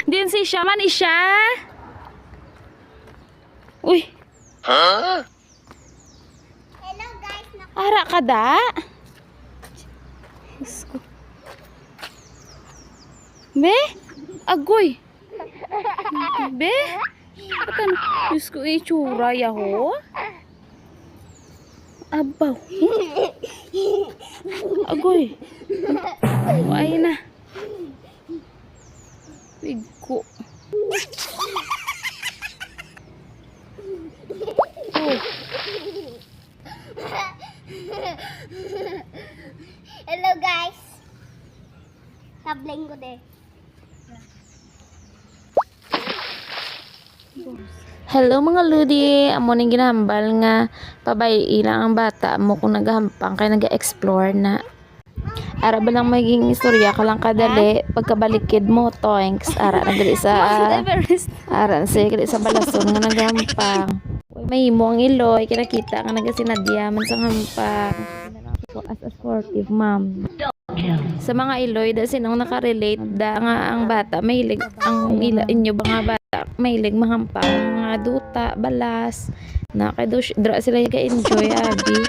Din si siya man isya. Uy. Huh? Ara ka da? Diyos ko. Be? Agoy. Be? Atan, Diyos ko itsura yaho. Abaw. Agoy. Ay na. Bigko. Oh. Hello guys. Tabling ko de. Hello mga ludi, amo ning ginahambal nga pabay ilang ang bata mo kung nagahampang kay naga-explore na. Ara ba lang magiging istorya ka lang kadali pagkabalikid mo toinks ara nagdali sa ara sa balason nga nagahampang. Mahimo ang iloy kinakita nga nagasinadya man sang hampang. As a sportive mom. Sa mga iloy da sinong nakarelate da nga ang bata mahilig ang inyo ba nga bata mahilig mahampang mga duta balas na kay dra sila ga enjoy abi